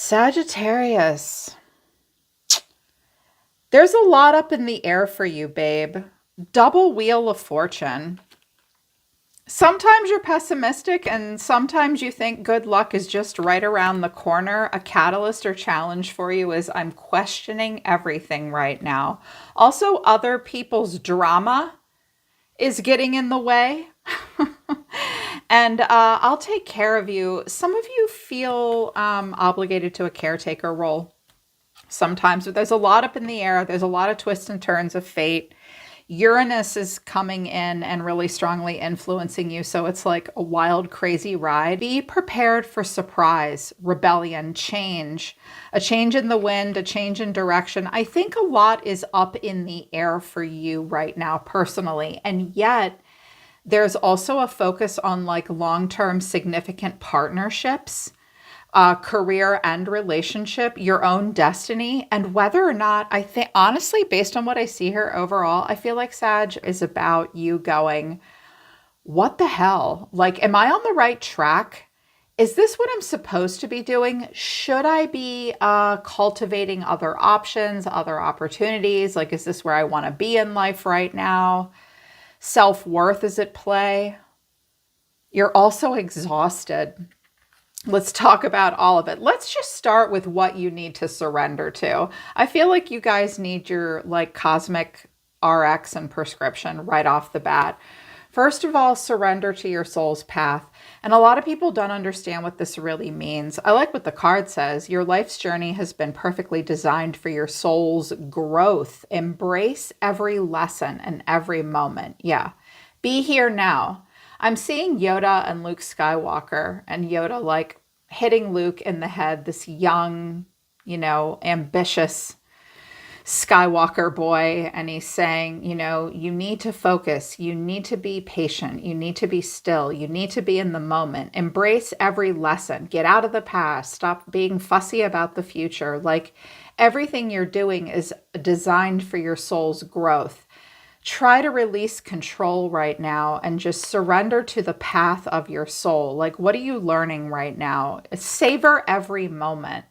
Sagittarius, there's a lot up in the air for you, babe. Double wheel of fortune. Sometimes you're pessimistic and sometimes you think good luck is just right around the corner. A catalyst or challenge for you is I'm questioning everything right now. Also, other people's drama is getting in the way. And I'll take care of you. Some of you feel obligated to a caretaker role sometimes, but there's a lot up in the air. There's a lot of twists and turns of fate. Uranus is coming in and really strongly influencing you. So it's like a wild, crazy ride. Be prepared for surprise, rebellion, change, a change in the wind, a change in direction. I think a lot is up in the air for you right now, personally. And yet, there's also a focus on like long-term significant partnerships, career and relationship, your own destiny, and whether or not I think, honestly, based on what I see here overall, I feel like Sag is about you going, what the hell? Like, am I on the right track? Is this what I'm supposed to be doing? Should I be cultivating other options, other opportunities? Like, is this where I want to be in life right now? Self-worth is at play. You're also exhausted. Let's talk about all of it. Let's just start with what you need to surrender to. I feel like you guys need your like cosmic RX and prescription right off the bat. First of all, surrender to your soul's path. And a lot of people don't understand what this really means. I like what the card says. Your life's journey has been perfectly designed for your soul's growth. Embrace every lesson and every moment. Yeah. Be here now. I'm seeing Yoda and Luke Skywalker, and Yoda like hitting Luke in the head, this young, ambitious Skywalker boy, and he's saying, you need to focus, you need to be patient, you need to be still, you need to be in the moment, embrace every lesson, get out of the past, stop being fussy about the future. Like everything you're doing is designed for your soul's growth. Try to release control right now and just surrender to the path of your soul. Like, what are you learning right now? Savor every moment.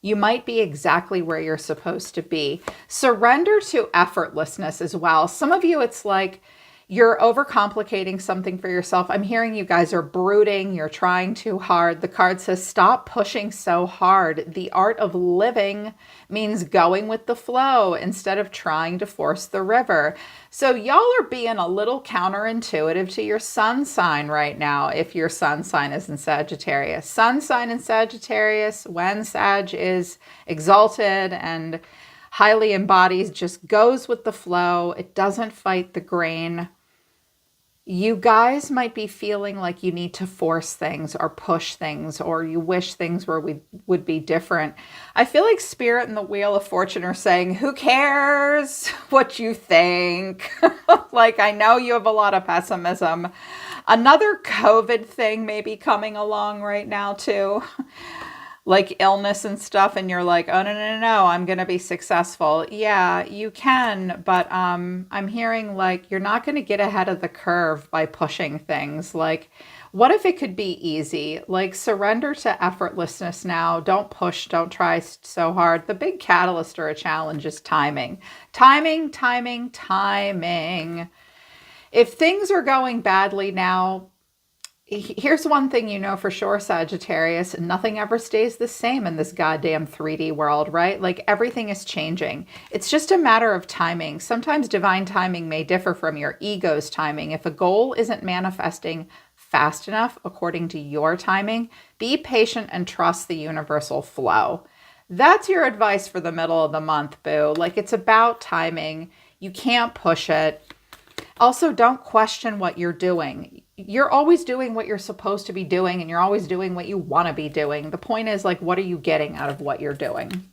You might be exactly where you're supposed to be. Surrender to effortlessness as well. Some of you, it's like you're overcomplicating something for yourself. I'm hearing you guys are brooding. You're trying too hard. The card says, stop pushing so hard. The art of living means going with the flow instead of trying to force the river. So y'all are being a little counterintuitive to your sun sign right now if your sun sign is in Sagittarius. Sun sign in Sagittarius, when Sag is exalted and highly embodies, just goes with the flow. It doesn't fight the grain. You guys might be feeling like you need to force things or push things, or you wish things would be different. I feel like Spirit and the Wheel of Fortune are saying, who cares what you think? Like, I know you have a lot of pessimism. Another COVID thing may be coming along right now too. Like illness and stuff, and you're like, oh, no, I'm going to be successful. Yeah, you can, but I'm hearing like you're not going to get ahead of the curve by pushing things. Like, what if it could be easy? Like, surrender to effortlessness now. Don't push, don't try so hard. The big catalyst or a challenge is timing. Timing, timing, timing. If things are going badly now, here's one thing you know for sure, Sagittarius, nothing ever stays the same in this goddamn 3D world, right? Like everything is changing. It's just a matter of timing. Sometimes divine timing may differ from your ego's timing. If a goal isn't manifesting fast enough according to your timing, be patient and trust the universal flow. That's your advice for the middle of the month, boo. Like, it's about timing. You can't push it. Also, don't question what you're doing. You're always doing what you're supposed to be doing, and you're always doing what you want to be doing. The point is, like, what are you getting out of what you're doing?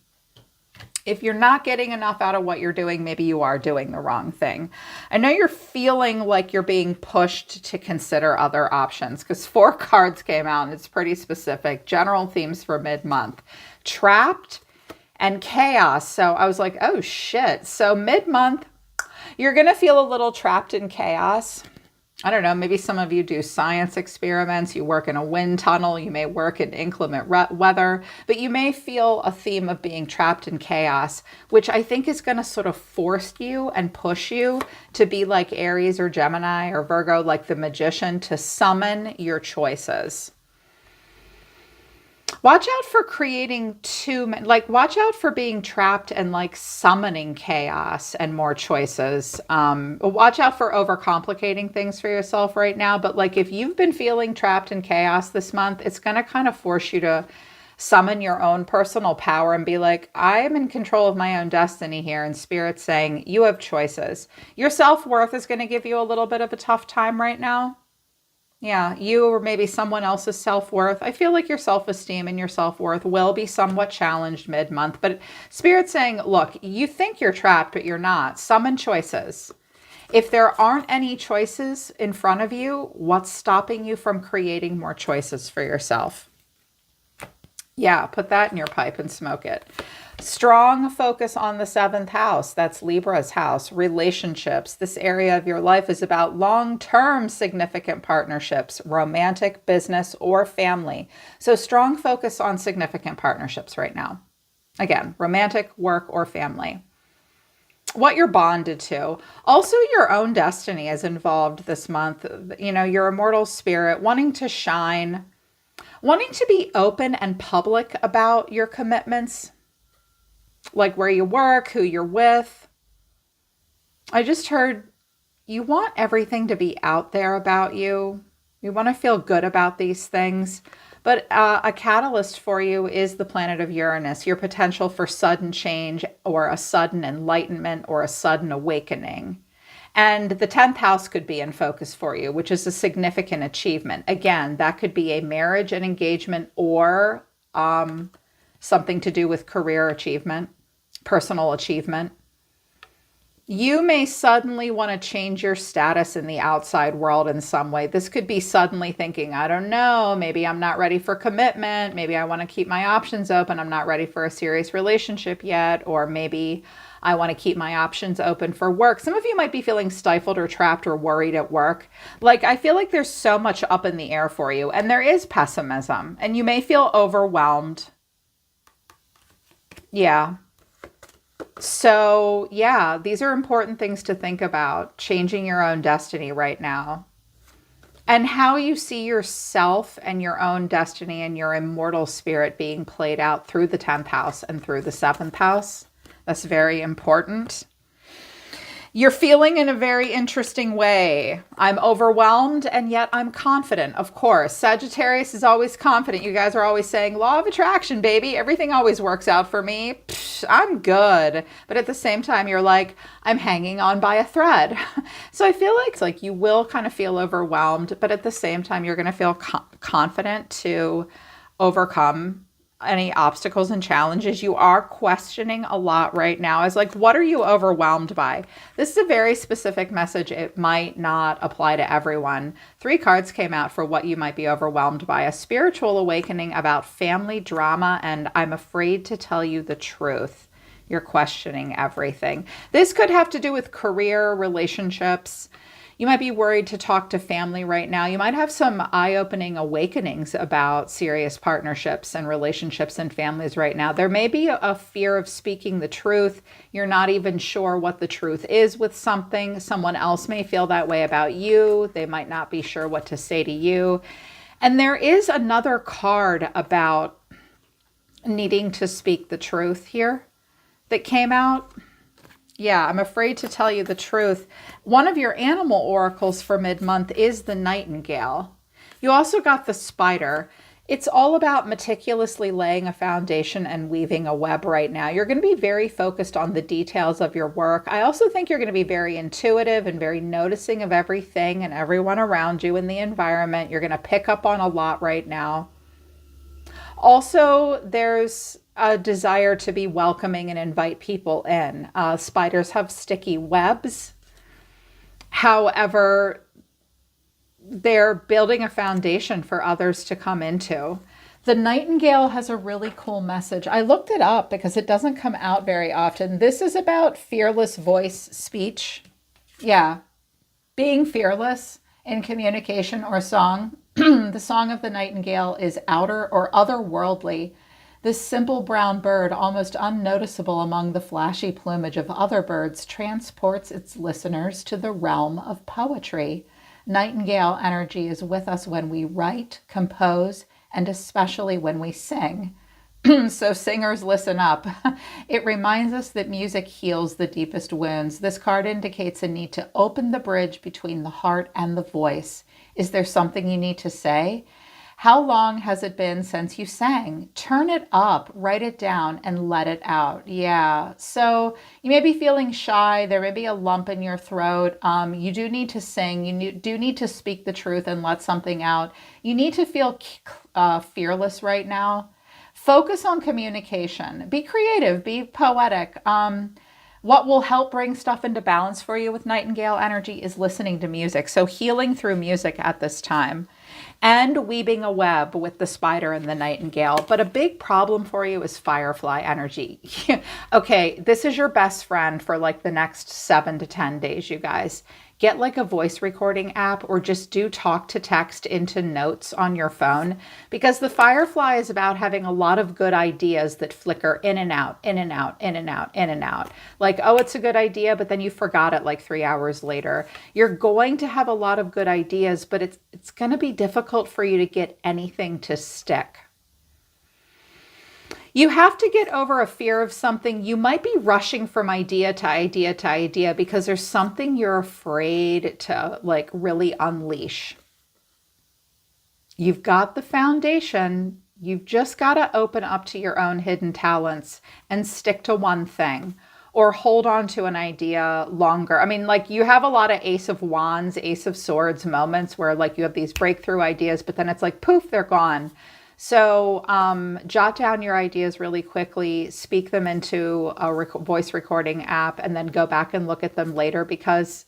If you're not getting enough out of what you're doing, maybe you are doing the wrong thing. I know you're feeling like you're being pushed to consider other options because 4 cards came out, and it's pretty specific. General themes for mid-month. Trapped and chaos. So I was like, oh, shit. So mid-month, you're going to feel a little trapped in chaos. I don't know, maybe some of you do science experiments, you work in a wind tunnel, you may work in inclement weather, but you may feel a theme of being trapped in chaos, which I think is going to sort of force you and push you to be like Aries or Gemini or Virgo, like the magician, to summon your choices. Watch out for creating watch out for being trapped and like summoning chaos and more choices. Watch out for overcomplicating things for yourself right now. But like if you've been feeling trapped in chaos this month, it's going to kind of force you to summon your own personal power and be like, I am in control of my own destiny here. And Spirit's saying you have choices. Your self-worth is going to give you a little bit of a tough time right now. Yeah, you or maybe someone else's self-worth. I feel like your self-esteem and your self-worth will be somewhat challenged mid-month, but Spirit's saying, look, you think you're trapped, but you're not. Summon choices. If there aren't any choices in front of you, what's stopping you from creating more choices for yourself? Yeah, put that in your pipe and smoke it. Strong focus on the seventh house. That's Libra's house. Relationships. This area of your life is about long-term significant partnerships, romantic, business, or family. So strong focus on significant partnerships right now. Again, romantic, work, or family. What you're bonded to. Also, your own destiny is involved this month. You know, your immortal spirit wanting to shine, wanting to be open and public about your commitments. Like where you work, who you're with. I just heard you want everything to be out there about you. You want to feel good about these things. But a catalyst for you is the planet of Uranus, your potential for sudden change or a sudden enlightenment or a sudden awakening. And the 10th house could be in focus for you, which is a significant achievement. Again, that could be a marriage, an engagement, or something to do with career achievement, personal achievement. You may suddenly want to change your status in the outside world in some way. This could be suddenly thinking, I don't know, maybe I'm not ready for commitment. Maybe I want to keep my options open. I'm not ready for a serious relationship yet. Or maybe I want to keep my options open for work. Some of you might be feeling stifled or trapped or worried at work. Like, I feel like there's so much up in the air for you, and there is pessimism, and you may feel overwhelmed. Yeah. So, yeah, these are important things to think about, changing your own destiny right now. And how you see yourself and your own destiny and your immortal spirit being played out through the 10th house and through the 7th house. That's very important. You're feeling in a very interesting way. I'm overwhelmed and yet I'm confident, of course. Sagittarius is always confident. You guys are always saying, law of attraction, baby. Everything always works out for me. Psh, I'm good. But at the same time, you're like, I'm hanging on by a thread. So I feel like it's like you will kind of feel overwhelmed, but at the same time, you're going to feel confident to overcome any obstacles and challenges. You are questioning a lot right now. Is like, what are you overwhelmed by? This is a very specific message. It might not apply to everyone. 3 cards came out for what you might be overwhelmed by. A spiritual awakening about family drama, and I'm afraid to tell you the truth. You're questioning everything. This could have to do with career, relationships. You might be worried to talk to family right now. You might have some eye-opening awakenings about serious partnerships and relationships and families right now. There may be a fear of speaking the truth. You're not even sure what the truth is with something. Someone else may feel that way about you. They might not be sure what to say to you. And there is another card about needing to speak the truth here that came out. Yeah, I'm afraid to tell you the truth. One of your animal oracles for mid-month is the nightingale. You also got the spider. It's all about meticulously laying a foundation and weaving a web right now. You're going to be very focused on the details of your work. I also think you're going to be very intuitive and very noticing of everything and everyone around you in the environment. You're going to pick up on a lot right now. Also, there's a desire to be welcoming and invite people in. Spiders have sticky webs. However, they're building a foundation for others to come into. The nightingale has a really cool message. I looked it up because it doesn't come out very often. This is about fearless voice speech. Yeah, being fearless in communication or song. The song of the nightingale is outer or otherworldly. This simple brown bird, almost unnoticeable among the flashy plumage of other birds, transports its listeners to the realm of poetry. Nightingale energy is with us when we write, compose, and especially when we sing. So singers, listen up. It reminds us that music heals the deepest wounds. This card indicates a need to open the bridge between the heart and the voice. Is there something you need to say? How long has it been since you sang? Turn it up, write it down, and let it out. Yeah, so you may be feeling shy. There may be a lump in your throat. You do need to sing. You do need to speak the truth and let something out. You need to feel fearless right now. Focus on communication. Be creative. Be poetic. What will help bring stuff into balance for you with nightingale energy is listening to music. So healing through music at this time. And weaving a web with the spider and the nightingale. But a big problem for you is firefly energy. Okay, this is your best friend for like the next 7 to 10 days, you guys. Get like a voice recording app or just do talk to text into notes on your phone, because the firefly is about having a lot of good ideas that flicker in and out, in and out, in and out, in and out. Like, oh, it's a good idea, but then you forgot it like 3 hours later. You're going to have a lot of good ideas, but it's going to be difficult for you to get anything to stick. You have to get over a fear of something. You might be rushing from idea to idea to idea because there's something you're afraid to like really unleash. You've got the foundation. You've just got to open up to your own hidden talents and stick to one thing or hold on to an idea longer. I mean, like you have a lot of Ace of Wands, Ace of Swords moments where like you have these breakthrough ideas, but then it's like, poof, they're gone. So jot down your ideas really quickly, speak them into a voice recording app, and then go back and look at them later, because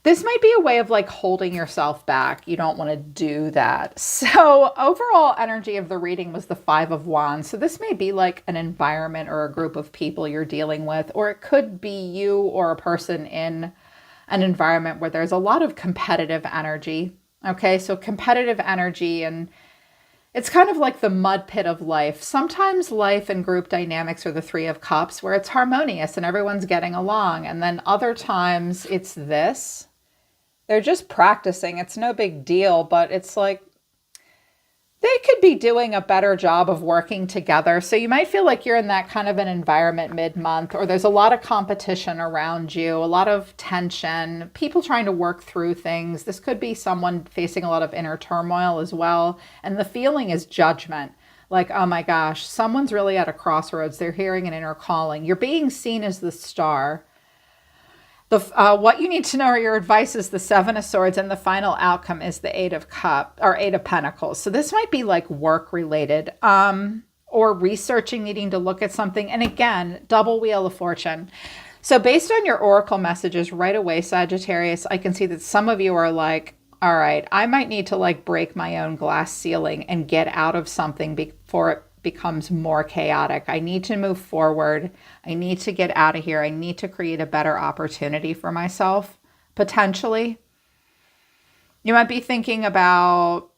this might be a way of like holding yourself back. You don't want to do that. So overall energy of the reading was the 5 of Wands. So this may be like an environment or a group of people you're dealing with, or it could be you or a person in an environment where there's a lot of competitive energy. Okay, so competitive energy, and it's kind of like the mud pit of life. Sometimes life and group dynamics are the 3 of Cups where it's harmonious and everyone's getting along. And then other times it's this. They're just practicing. It's no big deal, but it's like they could be doing a better job of working together. So you might feel like you're in that kind of an environment mid-month, or there's a lot of competition around you, a lot of tension, people trying to work through things. This could be someone facing a lot of inner turmoil as well. And the feeling is judgment. Like, oh my gosh, someone's really at a crossroads. They're hearing an inner calling. You're being seen as the star. What you need to know or your advice is the 7 of Swords, and the final outcome is the 8 of Cups or 8 of Pentacles. So this might be like work related, or researching, needing to look at something. And again, double Wheel of Fortune. So based on your oracle messages right away, Sagittarius, I can see that some of you are like, all right, I might need to like break my own glass ceiling and get out of something before it becomes more chaotic. I need to move forward. I need to get out of here. I need to create a better opportunity for myself, potentially. You might be thinking about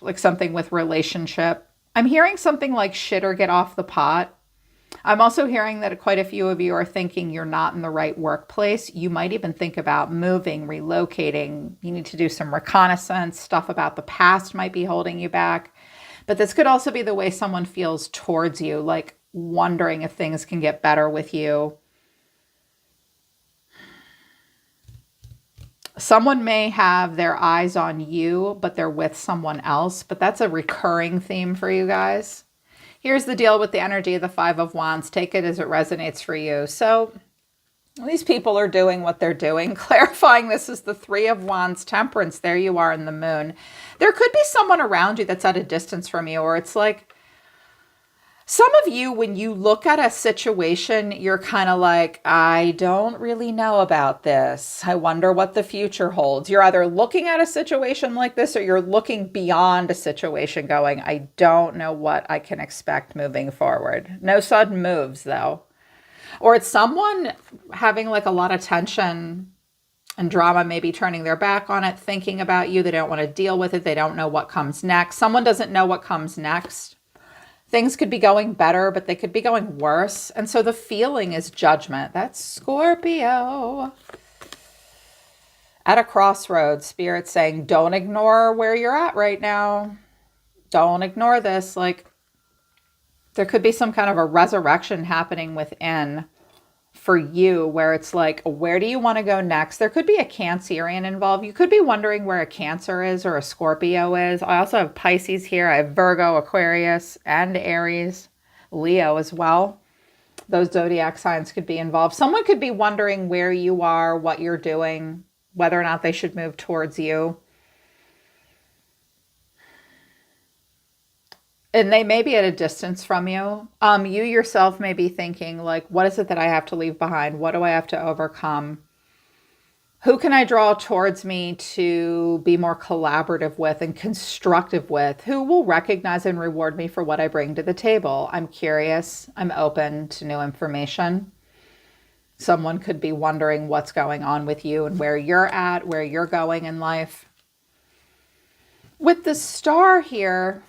like something with relationship. I'm hearing something like shit or get off the pot. I'm also hearing that quite a few of you are thinking you're not in the right workplace. You might even think about moving, relocating. You need to do some reconnaissance. Stuff about the past might be holding you back. But this could also be the way someone feels towards you, like wondering if things can get better with you. Someone may have their eyes on you, but they're with someone else. But that's a recurring theme for you guys. Here's the deal with the energy of the 5 of Wands. Take it as it resonates for you. So these people are doing what they're doing. Clarifying, this is the 3 of Wands, Temperance. There you are in the moon. There could be someone around you that's at a distance from you, or it's like some of you, when you look at a situation, you're kind of like, I don't really know about this. I wonder what the future holds. You're either looking at a situation like this, or you're looking beyond a situation going, I don't know what I can expect moving forward. No sudden moves though. Or it's someone having like a lot of tension And drama may be turning their back on it, thinking about you. They don't want to deal with it. They don't know what comes next. Someone doesn't know what comes next. Things could be going better, but they could be going worse. And so the feeling is judgment. That's Scorpio. At a crossroads, Spirit saying, don't ignore where you're at right now. Don't ignore this. Like, there could be some kind of a resurrection happening within for you, where it's like, where do you want to go next? There could be a Cancerian involved. You could be wondering where a Cancer is or a Scorpio is. I also have Pisces here. I have Virgo, Aquarius, and Aries, Leo as well. Those zodiac signs could be involved. Someone could be wondering where you are, what you're doing, whether or not they should move towards you. And they may be at a distance from you. You yourself may be thinking, like, what is it that I have to leave behind? What do I have to overcome? Who can I draw towards me to be more collaborative with and constructive with? Who will recognize and reward me for what I bring to the table? I'm curious. I'm open to new information. Someone could be wondering what's going on with you and where you're at, where you're going in life. With the star here,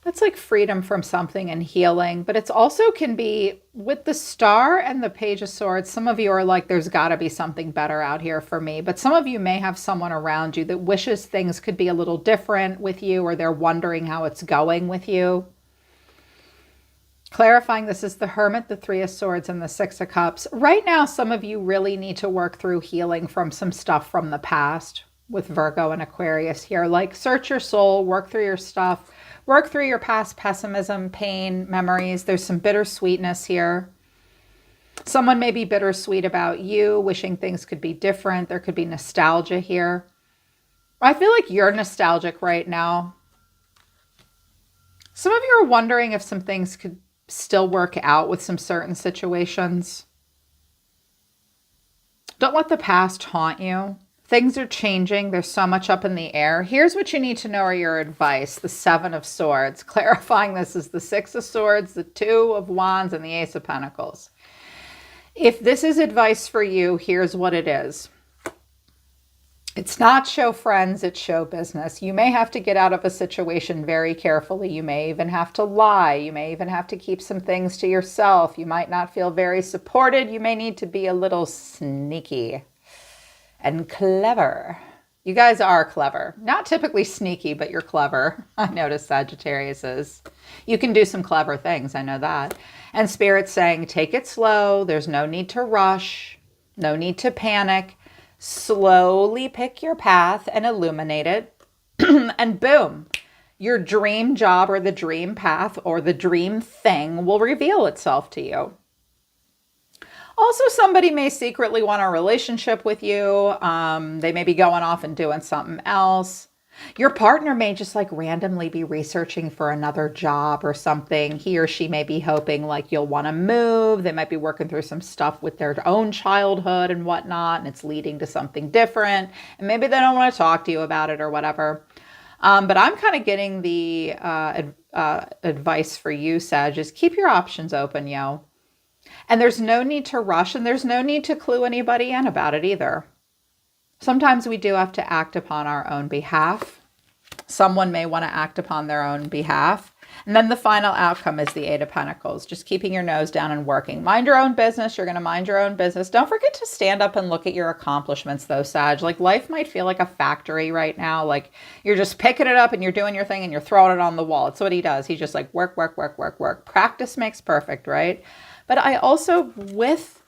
that's like freedom from something and healing, but it's also can be with the star and the Page of Swords. Some of you are like, there's got to be something better out here for me. But some of you may have someone around you that wishes things could be a little different with you, or they're wondering how it's going with you. Clarifying, this is the Hermit, the Three of Swords, and the Six of Cups. Right now, some of you really need to work through healing from some stuff from the past with Virgo and Aquarius here. Like, search your soul, work through your stuff. Work through your past pessimism, pain, memories. There's some bittersweetness here. Someone may be bittersweet about you, wishing things could be different. There could be nostalgia here. I feel like you're nostalgic right now. Some of you are wondering if some things could still work out with some certain situations. Don't let the past haunt you. Things are changing. There's so much up in the air. Here's what you need to know are your advice. The Seven of Swords. Clarifying, this is the Six of Swords, the Two of Wands, and the Ace of Pentacles. If this is advice for you, here's what it is. It's not show friends, it's show business. You may have to get out of a situation very carefully. You may even have to lie. You may even have to keep some things to yourself. You might not feel very supported. You may need to be a little sneaky and clever. You guys are clever. Not typically sneaky, but you're clever. I noticed Sagittarius is. You can do some clever things. I know that. And Spirit's saying, take it slow. There's no need to rush. No need to panic. Slowly pick your path and illuminate it. And boom, your dream job or the dream path or the dream thing will reveal itself to you. Also, somebody may secretly want a relationship with you. They may be going off and doing something else. Your partner may just like randomly be researching for another job or something. He or she may be hoping like you'll want to move. They might be working through some stuff with their own childhood and whatnot, and it's leading to something different. And maybe they don't want to talk to you about it or whatever. But I'm kind of getting the advice for you, Sag, is keep your options open, yo. And there's no need to rush, and there's no need to clue anybody in about it either. Sometimes we do have to act upon our own behalf. Someone may want to act upon their own behalf. And then the final outcome is the Eight of Pentacles, just keeping your nose down and working. Mind your own business. You're going to mind your own business. Don't forget to stand up and look at your accomplishments though, Sag. Like, life might feel like a factory right now. Like, you're just picking it up and you're doing your thing and you're throwing it on the wall. It's what he does. He's just like work, work, work, work, work. Practice makes perfect, right? But I also, with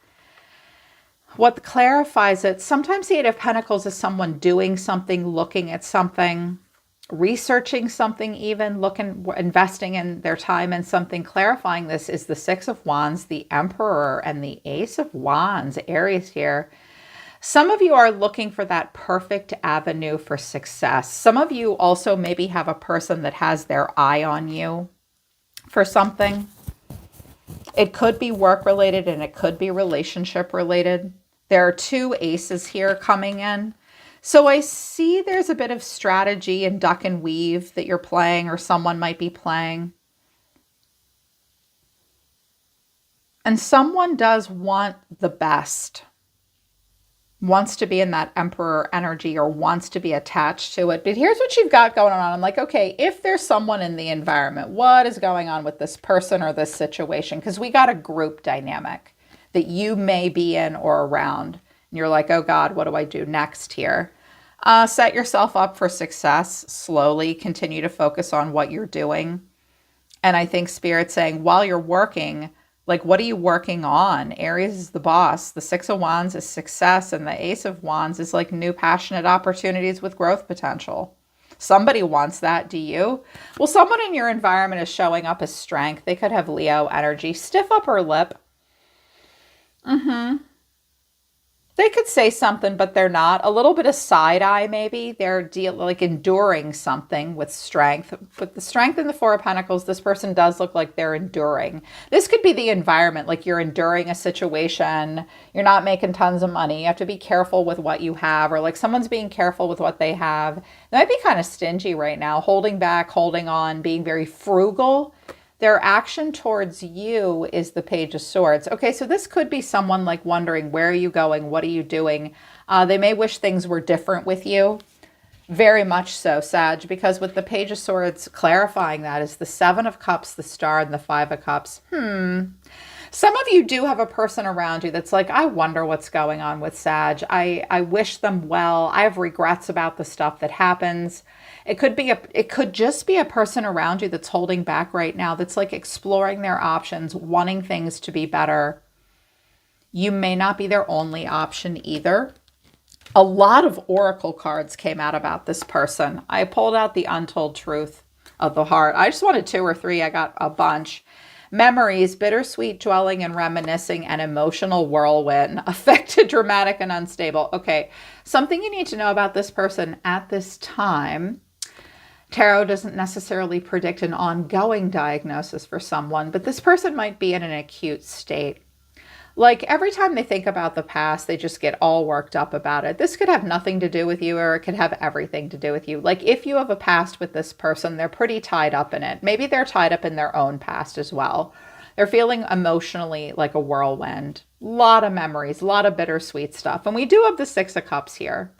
what clarifies it, sometimes the Eight of Pentacles is someone doing something, looking at something, researching something, even investing in their time in something. Clarifying this is the Six of Wands, the Emperor, and the Ace of Wands, Aries here. Some of you are looking for that perfect avenue for success. Some of you also maybe have a person that has their eye on you for something. It could be work related and it could be relationship related. There are two aces here coming in. So I see there's a bit of strategy and duck and weave that you're playing, or someone might be playing. And someone does want the best. wants to be in that emperor energy or wants to be attached to it. But here's what you've got going on. I'm like, okay, if there's someone in the environment, what is going on with this person or this situation? Because we got a group dynamic that you may be in or around. And you're like, oh God, what do I do next here? Set yourself up for success. Slowly continue to focus on what you're doing. And I think Spirit's saying while you're working, like, what are you working on? Aries is the boss. The Six of Wands is success. And the Ace of Wands is like new passionate opportunities with growth potential. Somebody wants that. Do you? Well, someone in your environment is showing up as strength. They could have Leo energy. Stiff upper lip. They could say something, but they're not. A little bit of side eye, maybe. They're like enduring something with strength. With the strength in the Four of Pentacles, this person does look like they're enduring. This could be the environment, like you're enduring a situation. You're not making tons of money. You have to be careful with what you have, or like someone's being careful with what they have. They might be kind of stingy right now, holding back, holding on, being very frugal. Their action towards you is the Page of Swords. Okay, so this could be someone like wondering, where are you going? What are you doing? They may wish things were different with you. Very much so, Sag, because with the Page of Swords clarifying that is the Seven of Cups, the Star, and the Five of Cups. Some of you do have a person around you that's like, I wonder what's going on with Sag. I wish them well. I have regrets about the stuff that happens. It could just be a person around you that's holding back right now, that's like exploring their options, wanting things to be better. You may not be their only option either. A lot of oracle cards came out about this person. I pulled out the Untold Truth of the Heart. I just wanted 2 or 3. I got a bunch. Memories, bittersweet dwelling and reminiscing, and emotional whirlwind, affected, dramatic, and unstable. Okay, something you need to know about this person at this time. Tarot doesn't necessarily predict an ongoing diagnosis for someone, but this person might be in an acute state. Like every time they think about the past, they just get all worked up about it. This could have nothing to do with you, or it could have everything to do with you. Like if you have a past with this person, they're pretty tied up in it. Maybe they're tied up in their own past as well. They're feeling emotionally like a whirlwind. A lot of memories, a lot of bittersweet stuff. And we do have the Six of Cups here.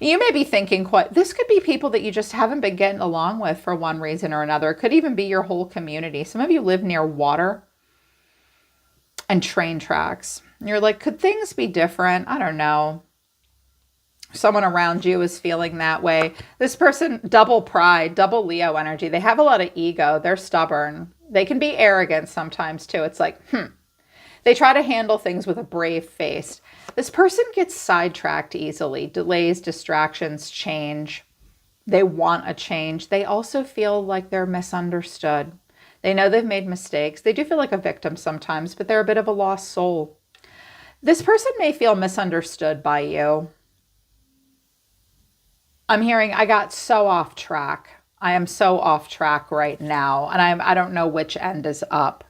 You may be thinking, this could be people that you just haven't been getting along with for one reason or another. It could even be your whole community. Some of you live near water and train tracks. And you're like, could things be different? I don't know. Someone around you is feeling that way. This person, double pride, double Leo energy. They have a lot of ego. They're stubborn. They can be arrogant sometimes too. It's like, They try to handle things with a brave face. This person gets sidetracked easily. Delays, distractions, change. They want a change. They also feel like they're misunderstood. They know they've made mistakes. They do feel like a victim sometimes, but they're a bit of a lost soul. This person may feel misunderstood by you. I'm hearing, I got so off track. I am so off track right now, and I don't know which end is up.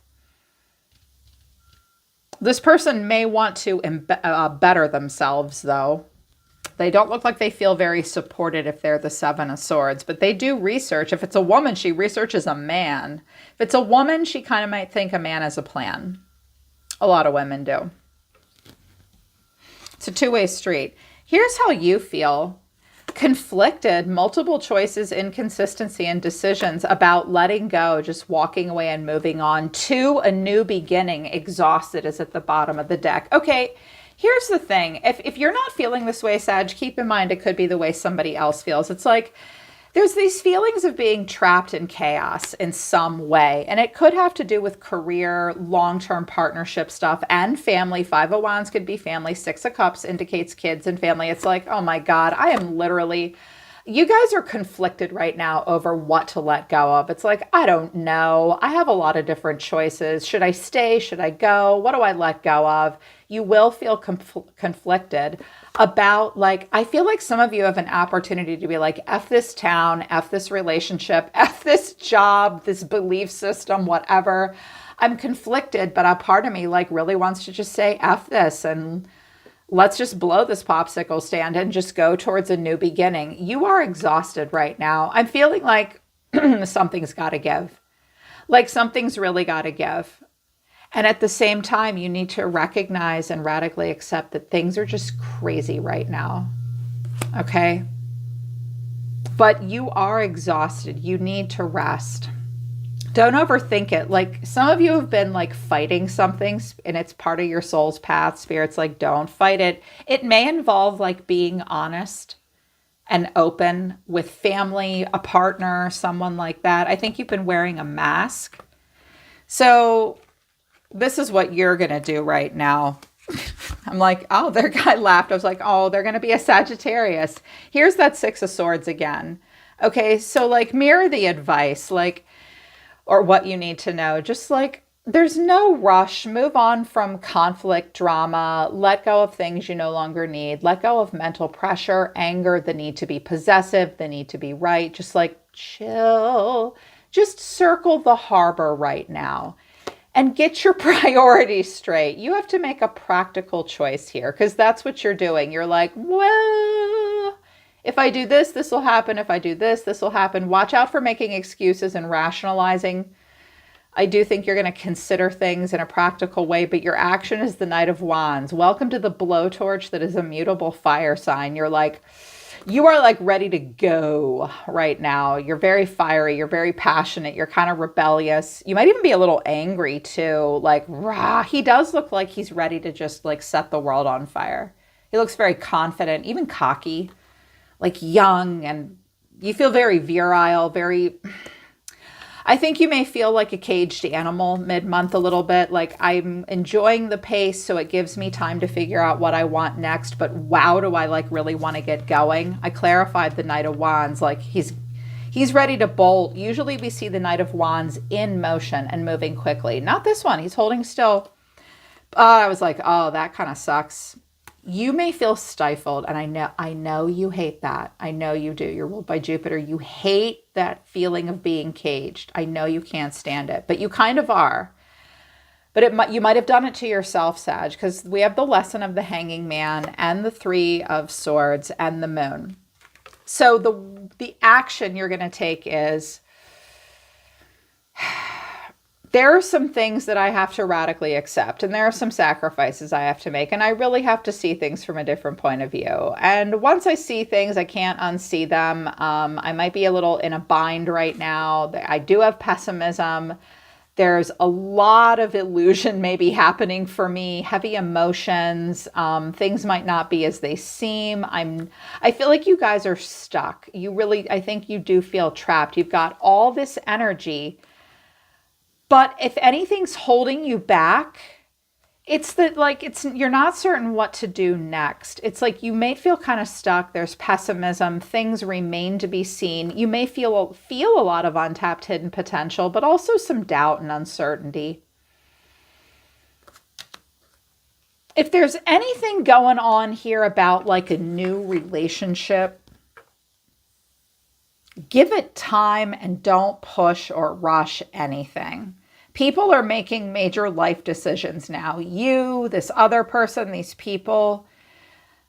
This person may want to better themselves, though. They don't look like they feel very supported if they're the Seven of Swords, but they do research. If it's a woman, she researches a man. If it's a woman, she kind of might think a man has a plan. A lot of women do. It's a two-way street. Here's how you feel. Conflicted, multiple choices, inconsistency, and decisions about letting go, just walking away and moving on to a new beginning. Exhausted is at the bottom of the deck. Okay, here's the thing. If you're not feeling this way, Sag, keep in mind it could be the way somebody else feels. It's like there's these feelings of being trapped in chaos in some way. And it could have to do with career, long-term partnership stuff, and family. Five of Wands could be family. Six of Cups indicates kids and family. It's like, oh my God, I am literally... You guys are conflicted right now over what to let go of. It's like, I don't know. I have a lot of different choices. Should I stay? Should I go? What do I let go of? You will feel conflicted about, like, I feel like some of you have an opportunity to be like, F this town, F this relationship, F this job, this belief system, whatever. I'm conflicted, but a part of me like really wants to just say F this and let's just blow this popsicle stand and just go towards a new beginning. You are exhausted right now. I'm feeling like something's got to give. Like something's really got to give. And at the same time, you need to recognize and radically accept that things are just crazy right now. Okay? But you are exhausted. You need to rest. Don't overthink it. Like, some of you have been like fighting something and it's part of your soul's path. Spirit's like, don't fight it. It may involve like being honest and open with family, a partner, someone like that. I think you've been wearing a mask. So this is what you're going to do right now. I'm like, oh, their guy laughed. I was like, oh, they're going to be a Sagittarius. Here's that Six of Swords again. Okay, so like mirror the advice, like, or what you need to know. Just like, there's no rush. Move on from conflict, drama. Let go of things you no longer need. Let go of mental pressure, anger, the need to be possessive, the need to be right. Just like chill. Just circle the harbor right now and get your priorities straight. You have to make a practical choice here because that's what you're doing. You're like, well, if I do this, this will happen. If I do this, this will happen. Watch out for making excuses and rationalizing. I do think you're going to consider things in a practical way, but your action is the Knight of Wands. Welcome to the blowtorch that is a mutable fire sign. You're like, you are like ready to go right now. You're very fiery. You're very passionate. You're kind of rebellious. You might even be a little angry too. Like, rah, he does look like he's ready to just like set the world on fire. He looks very confident, even cocky, like young, and you feel very virile, very... I think you may feel like a caged animal mid-month a little bit. Like, I'm enjoying the pace, so it gives me time to figure out what I want next. But wow, do I like really want to get going. I clarified the Knight of Wands. Like, he's ready to bolt. Usually we see the Knight of Wands in motion and moving quickly. Not this one. He's holding still. I was like, oh, that kind of sucks. You may feel stifled, and I know you hate that. I know you do. You're ruled by Jupiter. You hate that feeling of being caged. I know you can't stand it, but you kind of are. But you might have done it to yourself, Sag, because we have the lesson of the Hanging Man and the Three of Swords and the Moon. So the action you're going to take is... there are some things that I have to radically accept, and there are some sacrifices I have to make, and I really have to see things from a different point of view. And once I see things, I can't unsee them. I might be a little in a bind right now. I do have pessimism. There's a lot of illusion maybe happening for me, heavy emotions. Things might not be as they seem. I feel like you guys are stuck. I think you do feel trapped. You've got all this energy. But if anything's holding you back, it's that you're not certain what to do next. It's like you may feel kind of stuck. There's pessimism. Things remain to be seen. You may feel a lot of untapped hidden potential, but also some doubt and uncertainty. If there's anything going on here about like a new relationship, give it time and don't push or rush anything. People are making major life decisions now. You, this other person, these people.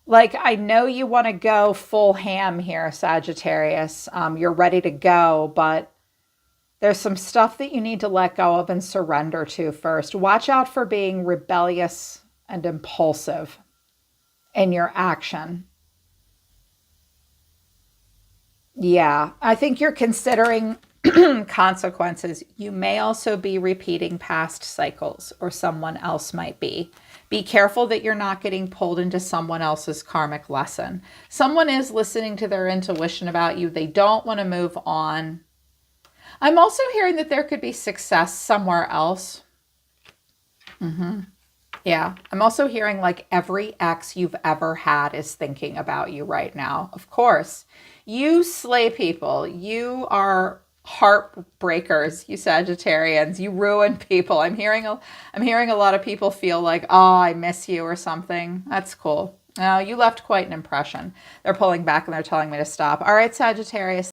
Like, I know you want to go full ham here, Sagittarius. You're ready to go, but there's some stuff that you need to let go of and surrender to first. Watch out for being rebellious and impulsive in your action. Yeah, I think you're considering consequences. You may also be repeating past cycles, or someone else might be. Be careful that you're not getting pulled into someone else's karmic lesson. Someone is listening to their intuition about you. They don't want to move on. I'm also hearing that there could be success somewhere else. Yeah, I'm also hearing like every ex you've ever had is thinking about you right now. Of course. You slay people. You are heartbreakers, you Sagittarians. You ruin people. I'm hearing a lot of people feel like, oh, I miss you or something. That's cool. No, you left quite an impression. They're pulling back and they're telling me to stop. All right, Sagittarius.